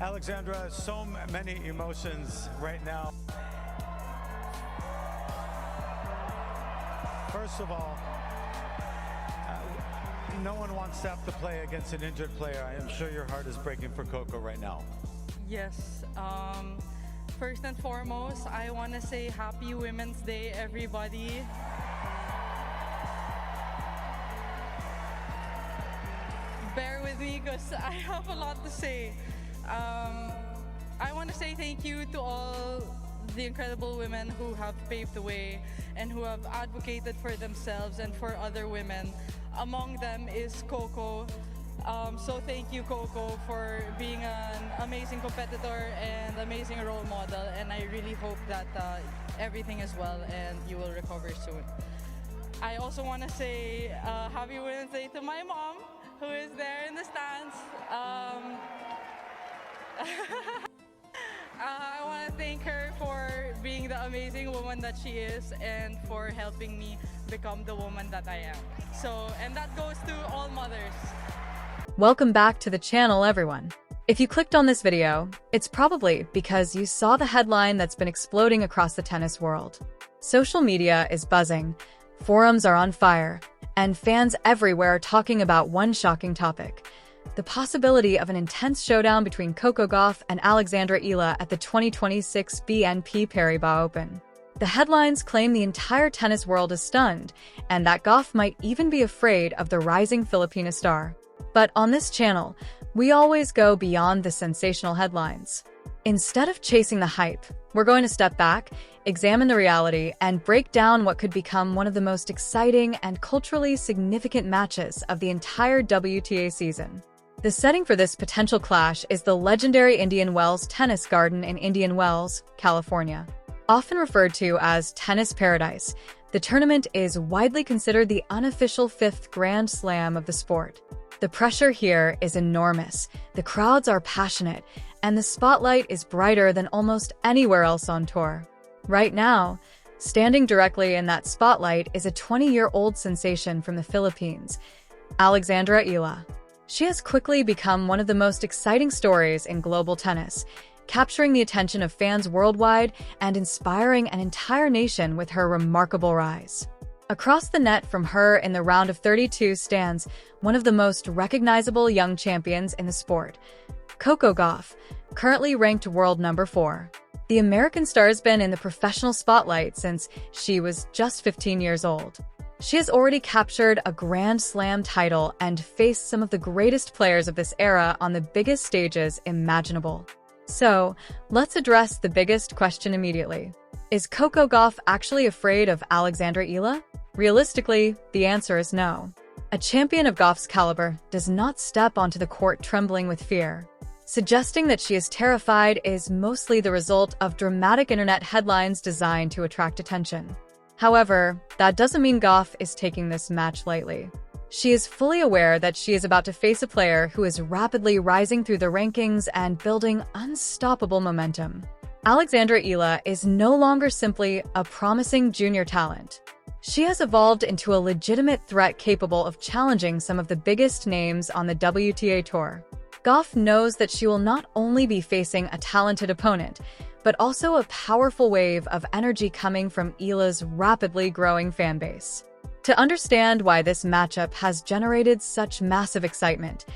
Alexandra, so many emotions right now. First of all, no one wants to have to play against an injured player. I am sure your heart is breaking for Coco right now. Yes. First and foremost, I want to say Happy Women's Day, everybody. Bear with me because I have a lot to say. I want to say thank you to all the incredible women who have paved the way and who have advocated for themselves and for other women. Among them is Coco. So thank you, Coco, for being an amazing competitor and amazing role model. And I really hope that everything is well and you will recover soon. I also want to say Happy Women's Day to my mom, who is there in the stands. I want to thank her for being the amazing woman that she is and for helping me become the woman that I am. And that goes to all mothers. Welcome back to the channel, everyone. If you clicked on this video, it's probably because you saw the headline that's been exploding across the tennis world. Social media is buzzing, forums are on fire, and fans everywhere are talking about one shocking topic: the possibility of an intense showdown between Coco Gauff and Alexandra Eala at the 2026 BNP Paribas Open. The headlines claim the entire tennis world is stunned, and that Gauff might even be afraid of the rising Filipina star. But on this channel, we always go beyond the sensational headlines. Instead of chasing the hype, we're going to step back, examine the reality, and break down what could become one of the most exciting and culturally significant matches of the entire WTA season. The setting for this potential clash is the legendary Indian Wells Tennis Garden in Indian Wells, California. Often referred to as Tennis Paradise, the tournament is widely considered the unofficial fifth Grand Slam of the sport. The pressure here is enormous, the crowds are passionate, and the spotlight is brighter than almost anywhere else on tour. Right now, standing directly in that spotlight is a 20-year-old sensation from the Philippines, Alexandra Eala. She has quickly become one of the most exciting stories in global tennis, capturing the attention of fans worldwide and inspiring an entire nation with her remarkable rise. Across the net from her in the round of 32 stands one of the most recognizable young champions in the sport, Coco Gauff, currently ranked world number 4. The American star has been in the professional spotlight since she was just 15 years old. She has already captured a Grand Slam title and faced some of the greatest players of this era on the biggest stages imaginable. So, let's address the biggest question immediately. Is Coco Gauff actually afraid of Alexandra Eala? Realistically, the answer is no. A champion of Gauff's caliber does not step onto the court trembling with fear. Suggesting that she is terrified is mostly the result of dramatic internet headlines designed to attract attention. However, that doesn't mean Gauff is taking this match lightly. She is fully aware that she is about to face a player who is rapidly rising through the rankings and building unstoppable momentum. Alexandra Eala is no longer simply a promising junior talent. She has evolved into a legitimate threat capable of challenging some of the biggest names on the WTA Tour. Gauff knows that she will not only be facing a talented opponent, but also a powerful wave of energy coming from Eala's rapidly growing fanbase. To understand why this matchup has generated such massive excitement,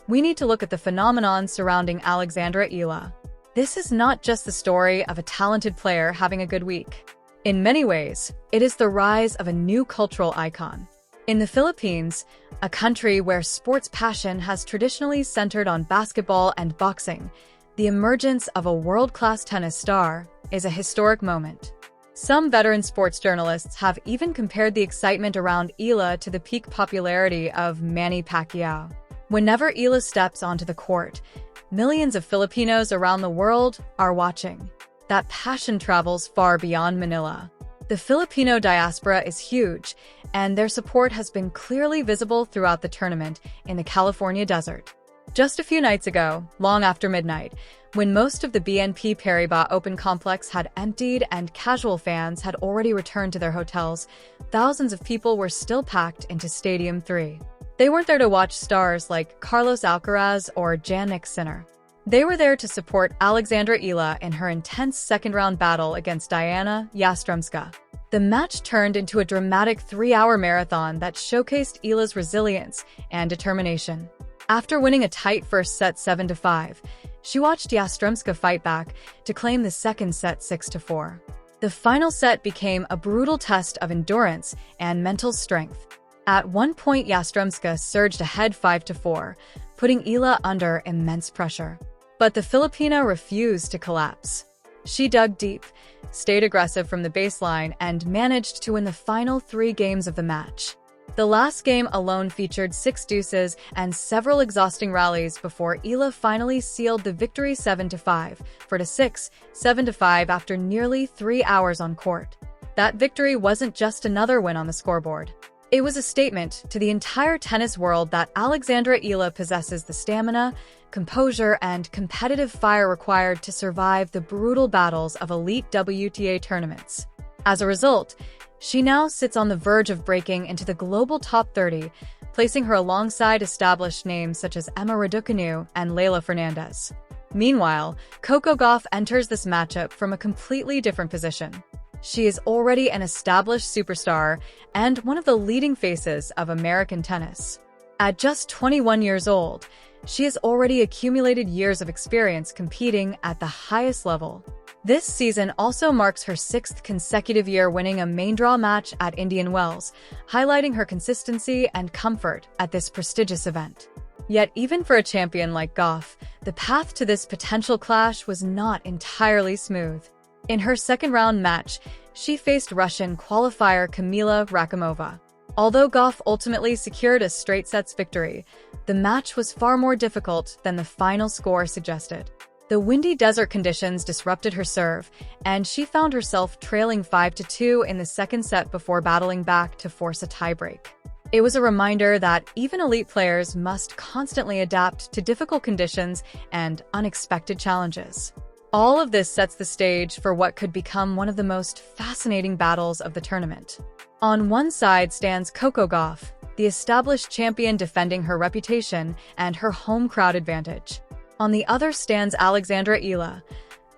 we need to look at the phenomenon surrounding Alexandra Eala. This is not just the story of a talented player having a good week. In many ways, it is the rise of a new cultural icon. In the Philippines, a country where sports passion has traditionally centered on basketball and boxing, the emergence of a world-class tennis star is a historic moment. Some veteran sports journalists have even compared the excitement around Eala to the peak popularity of Manny Pacquiao. Whenever Eala steps onto the court, millions of Filipinos around the world are watching. That passion travels far beyond Manila. The Filipino diaspora is huge, and their support has been clearly visible throughout the tournament in the California desert. Just a few nights ago, long after midnight, when most of the BNP Paribas Open complex had emptied and casual fans had already returned to their hotels, thousands of people were still packed into Stadium 3. They weren't there to watch stars like Carlos Alcaraz or Jannik Sinner. They were there to support Alexandra Eala in her intense second-round battle against Diana Yastremska. The match turned into a dramatic 3-hour marathon that showcased Eala's resilience and determination. After winning a tight first set 7-5, she watched Yastremska fight back to claim the second set 6-4. The final set became a brutal test of endurance and mental strength. At one point, Yastremska surged ahead 5-4, putting Eala under immense pressure. But the Filipina refused to collapse. She dug deep, stayed aggressive from the baseline, and managed to win the final 3 games of the match. The last game alone featured 6 deuces and several exhausting rallies before Eala finally sealed the victory 7-5, 4-6, 7-5 after nearly 3 hours on court. That victory wasn't just another win on the scoreboard. It was a statement to the entire tennis world that Alexandra Eala possesses the stamina, composure, and competitive fire required to survive the brutal battles of elite WTA tournaments. As a result, she now sits on the verge of breaking into the global top 30, placing her alongside established names such as Emma Raducanu and Leylah Fernandez. Meanwhile, Coco Gauff enters this matchup from a completely different position. She is already an established superstar and one of the leading faces of American tennis. At just 21 years old, she has already accumulated years of experience competing at the highest level. This season also marks her 6th consecutive year winning a main draw match at Indian Wells, highlighting her consistency and comfort at this prestigious event. Yet even for a champion like Gauff, the path to this potential clash was not entirely smooth. In her second-round match, she faced Russian qualifier Kamila Rakimova. Although Gauff ultimately secured a straight-sets victory, the match was far more difficult than the final score suggested. The windy desert conditions disrupted her serve, and she found herself trailing 5-2 in the second set before battling back to force a tiebreak. It was a reminder that even elite players must constantly adapt to difficult conditions and unexpected challenges. All of this sets the stage for what could become one of the most fascinating battles of the tournament. On one side stands Coco Gauff, the established champion defending her reputation and her home crowd advantage. On the other stands Alexandra Eala,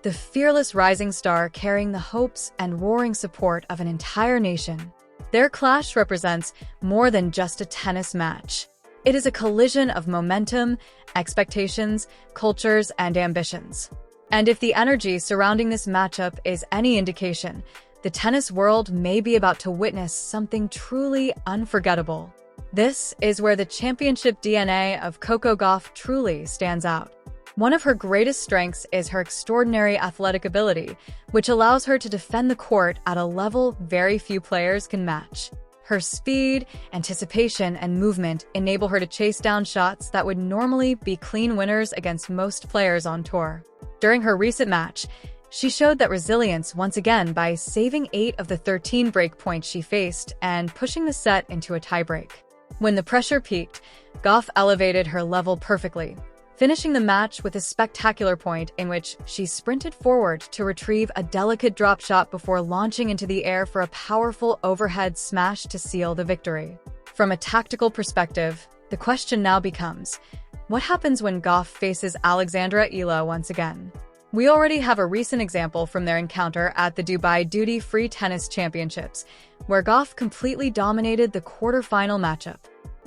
the fearless rising star carrying the hopes and roaring support of an entire nation. Their clash represents more than just a tennis match. It is a collision of momentum, expectations, cultures, and ambitions. And if the energy surrounding this matchup is any indication, the tennis world may be about to witness something truly unforgettable. This is where the championship DNA of Coco Gauff truly stands out. One of her greatest strengths is her extraordinary athletic ability, which allows her to defend the court at a level very few players can match. Her speed, anticipation, and movement enable her to chase down shots that would normally be clean winners against most players on tour. During her recent match, she showed that resilience once again by saving 8 of the 13 break points she faced and pushing the set into a tiebreak. When the pressure peaked, Gauff elevated her level perfectly, finishing the match with a spectacular point in which she sprinted forward to retrieve a delicate drop shot before launching into the air for a powerful overhead smash to seal the victory. From a tactical perspective, the question now becomes, what happens when Gauff faces Alexandra Eala once again? We already have a recent example from their encounter at the Dubai Duty-Free Tennis Championships, where Gauff completely dominated the quarterfinal matchup.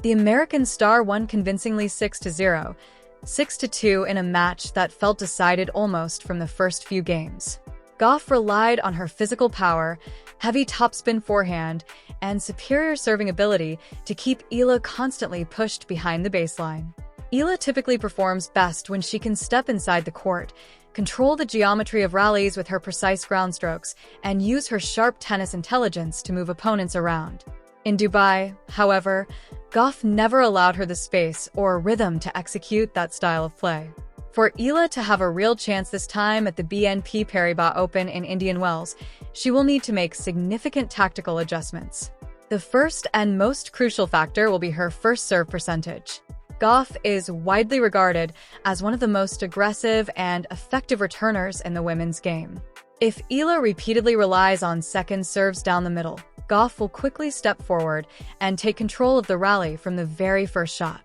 The American star won convincingly 6-0, 6-2 in a match that felt decided almost from the first few games. Gauff relied on her physical power, heavy topspin forehand, and superior serving ability to keep Eala constantly pushed behind the baseline. Eala typically performs best when she can step inside the court, control the geometry of rallies with her precise ground strokes, and use her sharp tennis intelligence to move opponents around. In Dubai, however, Gauff never allowed her the space or rhythm to execute that style of play. For Eala to have a real chance this time at the BNP Paribas Open in Indian Wells, she will need to make significant tactical adjustments. The first and most crucial factor will be her first serve percentage. Gauff is widely regarded as one of the most aggressive and effective returners in the women's game. If Eala repeatedly relies on second serves down the middle, Gauff will quickly step forward and take control of the rally from the very first shot.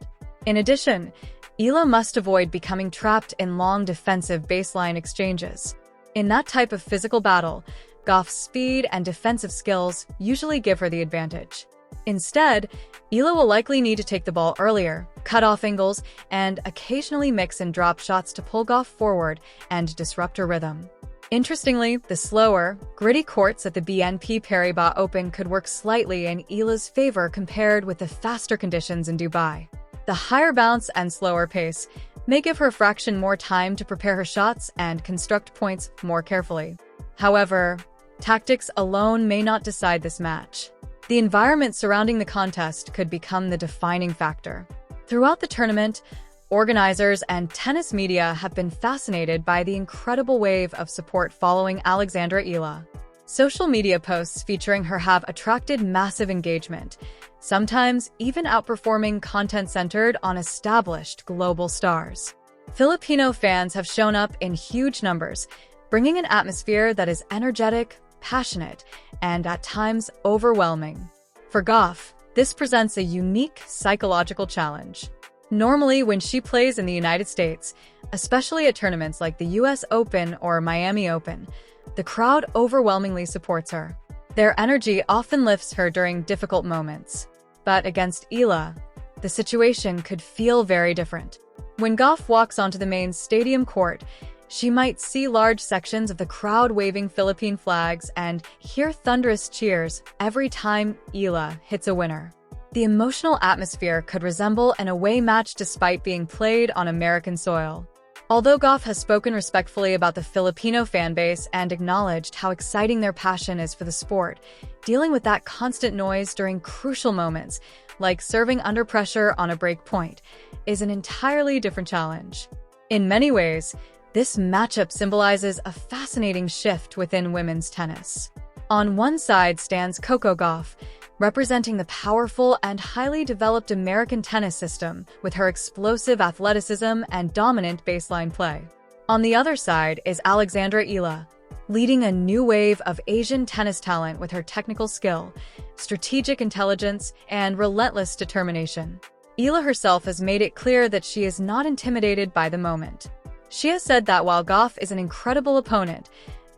In addition, Eala must avoid becoming trapped in long defensive baseline exchanges. In that type of physical battle, Gauff's speed and defensive skills usually give her the advantage. Instead, Eala will likely need to take the ball earlier, cut off angles, and occasionally mix and drop shots to pull Gauff forward and disrupt her rhythm. Interestingly, the slower, gritty courts at the BNP Paribas Open could work slightly in Eala's favor compared with the faster conditions in Dubai. The higher bounce and slower pace may give her a fraction more time to prepare her shots and construct points more carefully. However, tactics alone may not decide this match. The environment surrounding the contest could become the defining factor. Throughout the tournament, organizers and tennis media have been fascinated by the incredible wave of support following Alexandra Eala. Social media posts featuring her have attracted massive engagement, sometimes even outperforming content centered on established global stars. Filipino fans have shown up in huge numbers, bringing an atmosphere that is energetic, passionate, and at times overwhelming. For Gauff, this presents a unique psychological challenge. Normally, when she plays in the United States, especially at tournaments like the US Open or Miami Open, the crowd overwhelmingly supports her. Their energy often lifts her during difficult moments. But against Eala, the situation could feel very different. When Gauff walks onto the main stadium court, she might see large sections of the crowd waving Philippine flags and hear thunderous cheers every time Eala hits a winner. The emotional atmosphere could resemble an away match despite being played on American soil. Although Gauff has spoken respectfully about the Filipino fanbase and acknowledged how exciting their passion is for the sport, dealing with that constant noise during crucial moments, like serving under pressure on a break point, is an entirely different challenge. In many ways, this matchup symbolizes a fascinating shift within women's tennis. On one side stands Coco Gauff, representing the powerful and highly developed American tennis system with her explosive athleticism and dominant baseline play. On the other side is Alexandra Eala, leading a new wave of Asian tennis talent with her technical skill, strategic intelligence, and relentless determination. Eala herself has made it clear that she is not intimidated by the moment. She has said that while Gauff is an incredible opponent,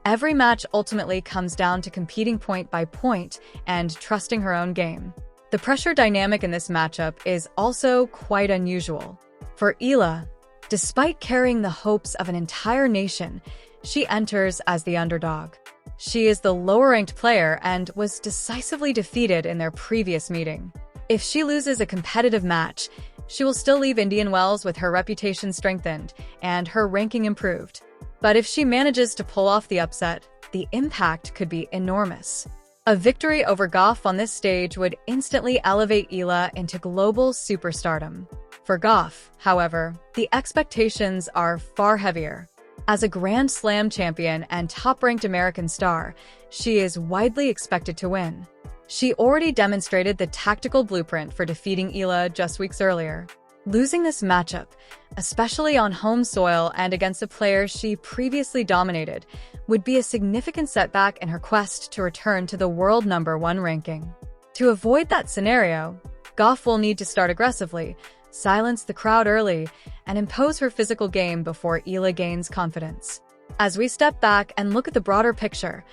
every match ultimately comes down to competing point by point and trusting her own game. The pressure dynamic in this matchup is also quite unusual. For Eala, despite carrying the hopes of an entire nation, she enters as the underdog. She is the lower-ranked player and was decisively defeated in their previous meeting. If she loses a competitive match, she will still leave Indian Wells with her reputation strengthened and her ranking improved. But if she manages to pull off the upset, the impact could be enormous. A victory over Gauff on this stage would instantly elevate Eala into global superstardom. For Gauff, however, the expectations are far heavier. As a Grand Slam champion and top-ranked American star, she is widely expected to win. She already demonstrated the tactical blueprint for defeating Eala just weeks earlier. Losing this matchup, especially on home soil and against a player she previously dominated, would be a significant setback in her quest to return to the world #1 ranking. To avoid that scenario, Gauff will need to start aggressively, silence the crowd early, and impose her physical game before Eala gains confidence. As we step back and look at the broader picture,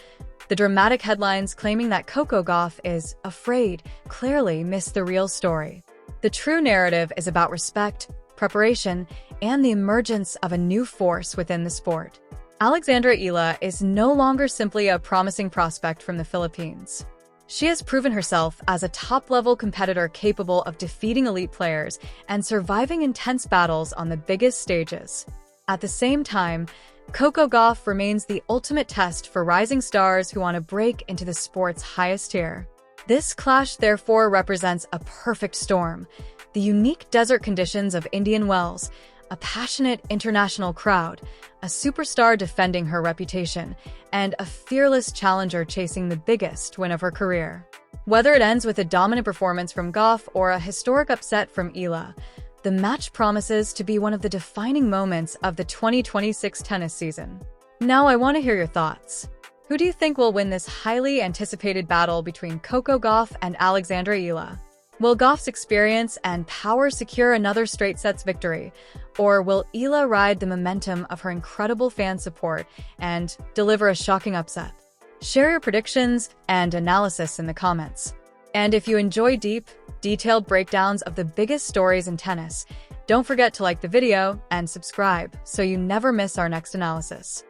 the dramatic headlines claiming that Coco Gauff is afraid clearly miss the real story. The true narrative is about respect, preparation, and the emergence of a new force within the sport. Alexandra Eala is no longer simply a promising prospect from the Philippines. She has proven herself as a top-level competitor capable of defeating elite players and surviving intense battles on the biggest stages. At the same time, Coco Gauff remains the ultimate test for rising stars who want to break into the sport's highest tier. This clash therefore represents a perfect storm: the unique desert conditions of Indian Wells, a passionate international crowd, a superstar defending her reputation, and a fearless challenger chasing the biggest win of her career. Whether it ends with a dominant performance from Gauff or a historic upset from Eala, the match promises to be one of the defining moments of the 2026 tennis season. Now I want to hear your thoughts. Who do you think will win this highly anticipated battle between Coco Gauff and Alexandra Eala? Will Gauff's experience and power secure another straight sets victory? Or will Eala ride the momentum of her incredible fan support and deliver a shocking upset? Share your predictions and analysis in the comments. And if you enjoy deep, detailed breakdowns of the biggest stories in tennis, don't forget to like the video and subscribe so you never miss our next analysis.